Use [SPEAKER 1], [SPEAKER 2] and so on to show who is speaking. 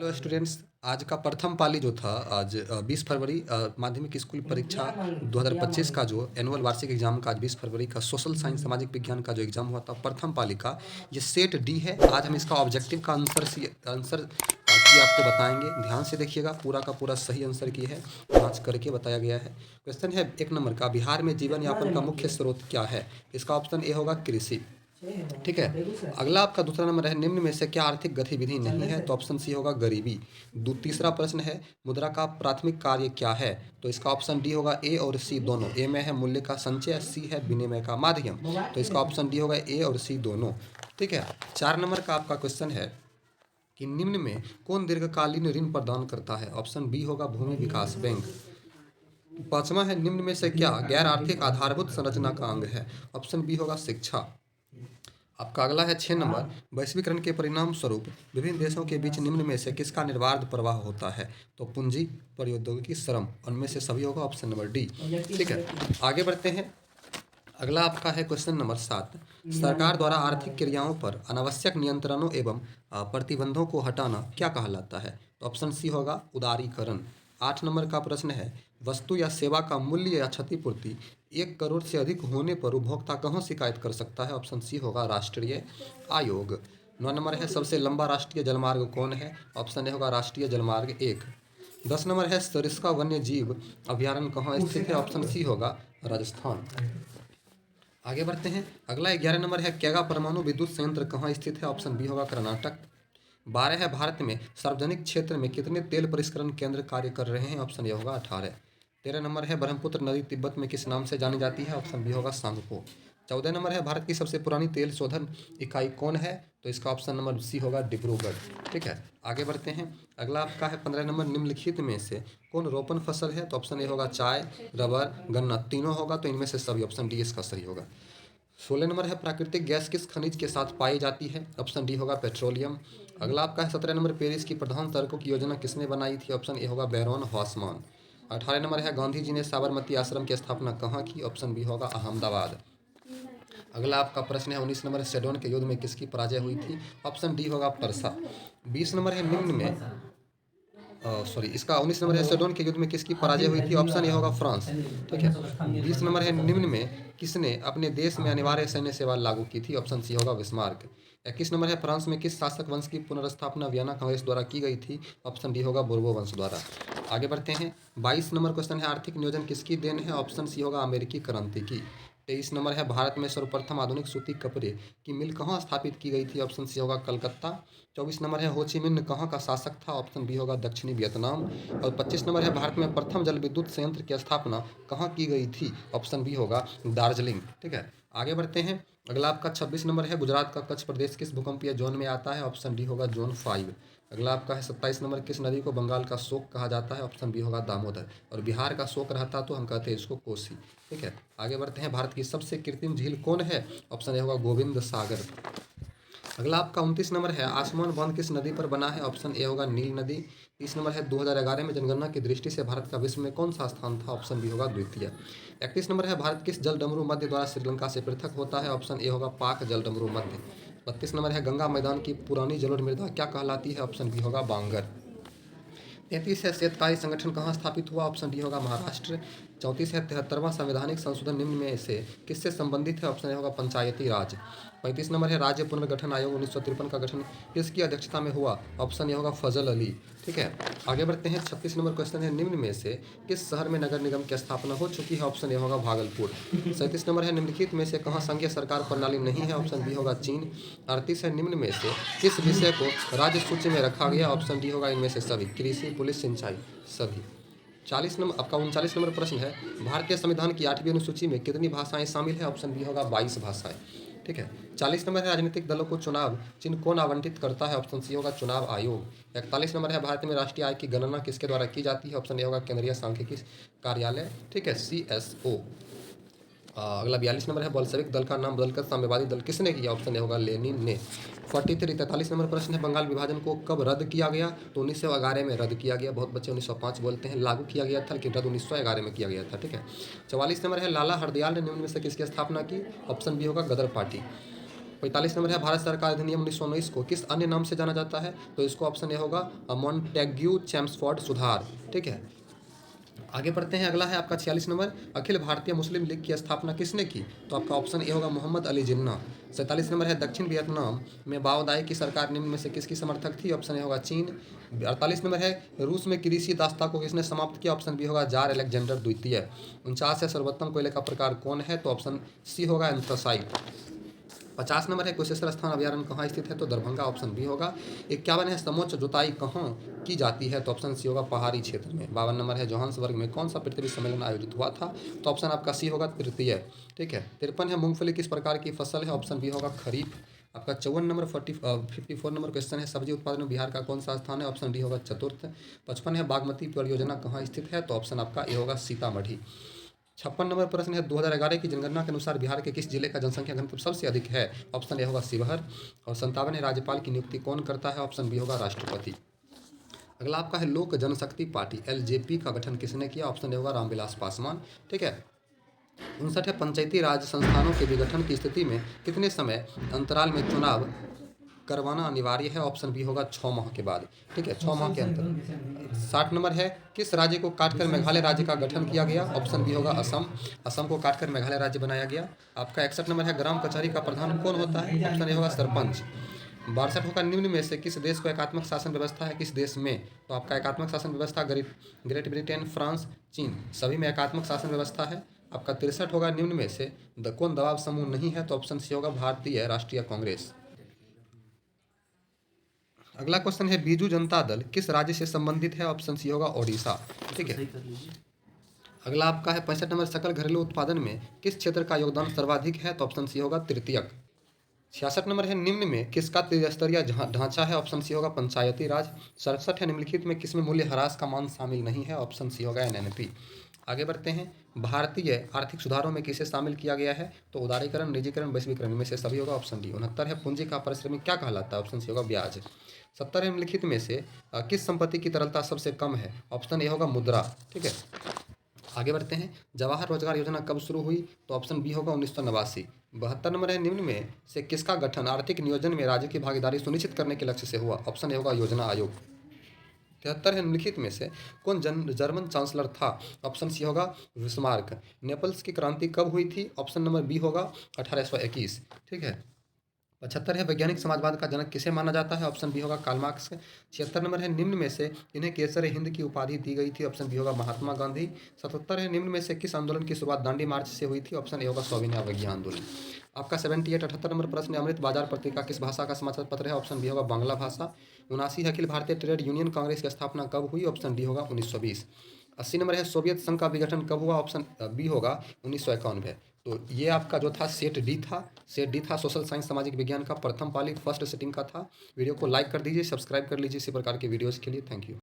[SPEAKER 1] Hello students. आज का प्रथम पाली जो था आज 20 फरवरी माध्यमिक स्कूल परीक्षा 2025 का जो एनुअल वार्षिक एग्जाम का आज 20 फरवरी का सोशल साइंस सामाजिक विज्ञान का जो एग्जाम हुआ था प्रथम पाली का, ये सेट डी है। आज हम इसका ऑब्जेक्टिव का आंसर की आपको बताएंगे। ध्यान से देखिएगा, पूरा का पूरा सही आंसर की है, जांच करके बताया गया है। क्वेश्चन है 1 नंबर का, बिहार में जीवन यापन का मुख्य स्रोत क्या है? इसका ऑप्शन ए होगा कृषि। ठीक है। अगला आपका दूसरा नंबर है, निम्न में से क्या आर्थिक गतिविधि नहीं है? तो ऑप्शन सी होगा गरीबी। तीसरा प्रश्न है, मुद्रा का प्राथमिक कार्य क्या है? तो इसका ऑप्शन डी होगा ए और सी दोनों। ए में है मूल्य का संचय, सी है विनिमय का माध्यम। तो इसका ऑप्शन डी होगा ए और सी दोनों। ठीक है। 4 नंबर का आपका क्वेश्चन है कि निम्न में कौन दीर्घकालीन ऋण प्रदान करता है? ऑप्शन बी होगा भूमि विकास बैंक। 5वां है, निम्न में से क्या गैर आर्थिक आधारभूत संरचना का अंग है? ऑप्शन बी होगा शिक्षा। आपका अगला है 6 नंबर, वैश्वीकरण के परिणाम स्वरूप विभिन्न देशों के बीच निम्न में से किसका निर्बाध प्रवाह होता है? तो पूंजी, प्रौद्योगिकी, श्रम, उनमें से सभी होगा ऑप्शन नंबर डी। ठीक है, आगे बढ़ते हैं। अगला आपका है क्वेश्चन नंबर 7, सरकार द्वारा आर्थिक क्रियाओं पर अनावश्यक नियंत्रणों एवं प्रतिबंधों को हटाना क्या कहलाता है? तो ऑप्शन सी होगा उदारीकरण। 8 नंबर का प्रश्न है, वस्तु या सेवा का मूल्य या क्षतिपूर्ति 1 करोड़ से अधिक होने पर उपभोक्ता कहाँ शिकायत कर सकता है? ऑप्शन सी होगा राष्ट्रीय आयोग। 9 नंबर है, सबसे लंबा राष्ट्रीय जलमार्ग कौन है? ऑप्शन ए होगा राष्ट्रीय जलमार्ग 1। 10 नंबर है, सरिस्का वन्य जीव अभ्यारण्य कहाँ स्थित है? ऑप्शन सी होगा राजस्थान। आगे बढ़ते हैं। अगला 11 नंबर है, कैगा परमाणु विद्युत संयंत्र कहाँ स्थित है? ऑप्शन बी होगा कर्नाटक। 12 है, भारत में सार्वजनिक क्षेत्र में कितने तेल परिष्करण केंद्र कार्य कर रहे हैं? ऑप्शन ए होगा 18। 13 नंबर है, ब्रह्मपुत्र नदी तिब्बत में किस नाम से जानी जाती है? ऑप्शन बी होगा सांगपो। 14 नंबर है, भारत की सबसे पुरानी तेल शोधन इकाई कौन है? तो इसका ऑप्शन नंबर सी होगा डिब्रूगढ़। ठीक है, आगे बढ़ते हैं। अगला आपका है 15 नंबर, निम्नलिखित में से कौन रोपण फसल है? तो ऑप्शन ए होगा चाय, रबर, गन्ना, तीनों होगा तो इनमें से सभी, ऑप्शन डी इसका सही होगा। 16 नंबर है, प्राकृतिक गैस किस खनिज के साथ पाई जाती है? ऑप्शन डी होगा पेट्रोलियम। अगला आपका है 17 नंबर, पेरिस की प्रधान सड़कों की योजना किसने बनाई थी? ऑप्शन ए होगा बैरोन हॉसमान। 18 नंबर है, गांधी जी ने साबरमती आश्रम की स्थापना कहाँ की? ऑप्शन बी होगा अहमदाबाद। अगला आपका प्रश्न है 19 नंबर, सेडोन के युद्ध में किसकी पराजय हुई थी? ऑप्शन डी होगा परसा। 20 नंबर है, निम्न में इसका 19 नंबर है, सेडोन के युद्ध में किसकी पराजय हुई थी? ऑप्शन ए होगा फ्रांस। ठीक है। 20 नंबर है, निम्न में किसने अपने देश में अनिवार्य सैन्य सेवा लागू की थी? ऑप्शन सी होगा बिस्मार्क। 21 नंबर है, फ्रांस में किस शासक वंश की पुनर्स्थापना वियना कांग्रेस द्वारा की गई थी? ऑप्शन डी होगा बोर्बो वंश द्वारा। आगे बढ़ते हैं। 22 नंबर क्वेश्चन है, आर्थिक नियोजन किसकी देन है? ऑप्शन सी होगा अमेरिकी क्रांति की। 23 नंबर है, भारत में सर्वप्रथम आधुनिक सूती कपड़े की मिल कहाँ स्थापित की गई थी? ऑप्शन सी होगा कलकत्ता। 24 नंबर है, हो ची मिन्ह कहाँ का शासक था? ऑप्शन बी होगा दक्षिणी वियतनाम। और 25 नंबर है, भारत में प्रथम जल विद्युत संयंत्र की स्थापना कहाँ की गई थी? ऑप्शन बी होगा दार्जिलिंग। ठीक है, आगे बढ़ते हैं। अगला आपका 26 नंबर है, गुजरात का कच्छ प्रदेश किस भूकंपीय जोन में आता है? ऑप्शन डी होगा जोन 5। अगला आपका है 27 नंबर, किस नदी को बंगाल का शोक कहा जाता है? ऑप्शन बी होगा दामोदर। और बिहार का शोक रहता तो हम कहते हैं इसको कोसी। ठीक है, आगे बढ़ते हैं। भारत की सबसे कृत्रिम झील कौन है? ऑप्शन ए होगा गोविंद सागर। अगला आपका 29 नंबर है, आसमान बांध किस नदी पर बना है? ऑप्शन ए होगा नील नदी। 30 नंबर है, 2011 में जनगणना की दृष्टि से भारत का विश्व में कौन सा स्थान था? ऑप्शन बी होगा द्वितीय। 31 नंबर है, भारत किस जल डमरू मध्य द्वारा श्रीलंका से पृथक होता है? ऑप्शन ए होगा पाक जल डमरू मध्य। 32 नंबर है, गंगा मैदान की पुरानी जलोढ़ मृदा क्या कहलाती है? ऑप्शन बी होगा बांगर। 33 है, शेतकारी संगठन कहाँ स्थापित हुआ? ऑप्शन डी होगा महाराष्ट्र। 34 है, 73वां संवैधानिक संशोधन निम्न में से किससे संबंधित है? ऑप्शन ए होगा पंचायती राज। 35 नंबर है, राज्य पुनर्गठन आयोग 1953 का गठन किसकी अध्यक्षता में हुआ? ऑप्शन ए होगा फजल अली। ठीक है, आगे बढ़ते हैं। 36 नंबर क्वेश्चन है, निम्न में से किस शहर में नगर निगम की स्थापना हो चुकी है? ऑप्शन ए होगा भागलपुर। 37 नंबर है, निम्नलिखित में से कहाँ संघीय सरकार प्रणाली नहीं है? ऑप्शन बी होगा चीन। 38 है, निम्न में से किस विषय को राज्य सूची में रखा गया? ऑप्शन डी होगा इनमें से सभी, कृषि, पुलिस, सिंचाई, सभी। 40 नंबर आपका 39 नंबर प्रश्न है, भारतीय संविधान की 8वीं अनुसूची में कितनी भाषाएं शामिल है? ऑप्शन बी होगा 22 भाषाएं। ठीक है। 40 नंबर है, राजनीतिक दलों को चुनाव चिन्ह कौन आवंटित करता है? ऑप्शन सी होगा चुनाव आयोग। 41 नंबर है, भारत में राष्ट्रीय आय की गणना किसके द्वारा की जाती है? ऑप्शन ए होगा केंद्रीय सांख्यिकी कार्यालय। ठीक है, CSO। अगला 42 नंबर है, बोल्शेविक दल का नाम बदलकर साम्यवादी दल किसने किया? ऑप्शन ए होगा लेनिन ने। 43 नंबर प्रश्न है, बंगाल विभाजन को कब रद्द किया गया? तो 1911 में रद्द किया गया। बहुत बच्चे 1905 बोलते हैं। लागू किया गया था, लेकिन रद्द 1911 में किया गया था। ठीक है। 44 नंबर है, लाला हरदयाल ने निम्न में से किसकी स्थापना की? ऑप्शन बी होगा गदर पार्टी। 45 नंबर है भारत सरकार अधिनियम 1919 को किस अन्य नाम से जाना जाता है? तो इसको ऑप्शन ए होगा मॉन्टेग्यू चैम्सफोर्ड सुधार। ठीक है, आगे बढ़ते हैं। अगला है आपका 46 नंबर, अखिल भारतीय मुस्लिम लीग की स्थापना किसने की? तो आपका ऑप्शन ए होगा मोहम्मद अली जिन्ना। 47 नंबर है दक्षिण वियतनाम में माओवादी की सरकार निम्न में से किसकी समर्थक थी? ऑप्शन ए होगा चीन। 48 नंबर है रूस में कृषि दास्ता को किसने समाप्त किया? ऑप्शन बी होगा जार अलेक्जेंडर द्वितीय। 49 है सर्वोत्तम कोयले का प्रकार कौन है? तो ऑप्शन सी होगा एंथ्रासाइट। 50 नंबर है कुशेश्वर स्थान अभ्यारण्य कहाँ स्थित है? तो दरभंगा, ऑप्शन बी होगा। 51 है समोच्च जुताई कहाँ की जाती है? तो ऑप्शन सी होगा पहाड़ी क्षेत्र में। 52 नंबर है जोहान्सबर्ग में कौन सा पृथ्वी सम्मेलन आयोजित हुआ था? तो ऑप्शन आपका सी होगा तृतीय। ठीक है, 53 है मूंगफली किस प्रकार की फसल है? ऑप्शन बी होगा खरीफ। आपका 54 नंबर 54 नंबर क्वेश्चन है सब्जी उत्पादन में बिहार का कौन सा स्थान है? ऑप्शन डी होगा चतुर्थ। 55 है बागमती परियोजना कहाँ स्थित है? तो ऑप्शन आपका ए होगा सीतामढ़ी। 56 नंबर प्रश्न है 2011 की जनगणना के अनुसार बिहार के किस जिले का जनसंख्या घनत्व सबसे अधिक है? ऑप्शन ए होगा शिवहर। और 57 है राज्यपाल की नियुक्ति कौन करता है? ऑप्शन बी होगा राष्ट्रपति। अगला आपका है लोक जनशक्ति पार्टी एलजेपी का गठन किसने किया? ऑप्शन ए होगा रामविलास पासवान। ठीक है, 59 है पंचायती राज संस्थानों के विघटन की स्थिति में कितने समय अंतराल में चुनाव करवाना अनिवार्य है? ऑप्शन बी होगा 6 माह के बाद। ठीक है, 6 माह के अंतर। 60 नंबर है किस राज्य को काटकर मेघालय राज्य का गठन किया गया? ऑप्शन बी होगा असम। असम को काटकर मेघालय राज्य बनाया गया। आपका 61 नंबर है ग्राम कचहरी का प्रधान कौन होता है? ऑप्शन ए होगा सरपंच। 62 होगा निम्न में से किस देश को एकात्मक शासन व्यवस्था है? किस देश में? तो आपका एकात्मक शासन व्यवस्था ग्रेट ब्रिटेन, फ्रांस, चीन सभी में एकात्मक शासन व्यवस्था है। आपका 63 होगा निम्न में से कौन दबाव समूह नहीं है? तो ऑप्शन सी होगा भारतीय राष्ट्रीय कांग्रेस। अगला क्वेश्चन है बीजू जनता दल किस राज्य से संबंधित है? ऑप्शन सी होगा ओडिशा। ठीक है, अगला आपका है 65 नंबर सकल घरेलू उत्पादन में किस क्षेत्र का योगदान सर्वाधिक है? तो ऑप्शन सी होगा तृतीयक। 66 नंबर है निम्न में किसका त्रिस्तरीय ढांचा है? ऑप्शन सी होगा पंचायती राज। 67 है निम्नलिखित में किसमें मूल्य ह्रास का मान शामिल नहीं है? ऑप्शन सी होगा एनएनपी। आगे बढ़ते हैं, भारतीय आर्थिक सुधारों में किसे शामिल किया गया है? तो उदारीकरण, निजीकरण, वैश्वीकरण में से सभी होगा। Option D. 69 है पूंजी का पारिश्रमिक क्या कहलाता है? ऑप्शन सी होगा ब्याज। 70 है निम्नलिखित में से किस संपत्ति की तरलता सबसे कम है? ऑप्शन ए होगा मुद्रा। ठीक है, आगे बढ़ते हैं, जवाहर रोजगार योजना कब शुरू हुई? तो ऑप्शन बी होगा 1989। 72 नंबर है निम्न में से किसका गठन आर्थिक नियोजन में राज्य की भागीदारी सुनिश्चित करने के लक्ष्य से हुआ? ऑप्शन ए होगा योजना आयोग। 73 है निम्नलिखित में से कौन जर्मन चांसलर था? ऑप्शन सी होगा बिस्मार्क। नेपल्स की क्रांति कब हुई थी? ऑप्शन नंबर बी होगा 1821। ठीक है, 75 है वैज्ञानिक समाजवाद का जनक किसे माना जाता है? ऑप्शन बी होगा कार्ल मार्क्स। 76 नंबर है निम्न में से इन्हें केसर हिंद की उपाधि दी गई थी? ऑप्शन बी होगा महात्मा गांधी। 77 है निम्न में से किस आंदोलन की शुरुआत दांडी मार्च से हुई थी? ऑप्शन ए होगा सविनय अवज्ञा आंदोलन। आपका 78 78 नंबर प्रश्न, अमृत बाजार पत्रिका किस भाषा का समाचार पत्र है? ऑप्शन बी होगा बांग्ला भाषा। 79 अखिल भारतीय ट्रेड यूनियन कांग्रेस की स्थापना कब हुई? ऑप्शन डी होगा 1920। 80 नंबर है सोवियत संघ का विघटन कब हुआ? ऑप्शन बी होगा 1991। तो ये आपका जो था सेट डी था। सेट डी था सोशल साइंस सामाजिक विज्ञान का प्रथम पाली फर्स्ट सेटिंग का था। वीडियो को लाइक कर दीजिए, सब्सक्राइब कर लीजिए इसी प्रकार के वीडियोज़ के लिए। Thank you.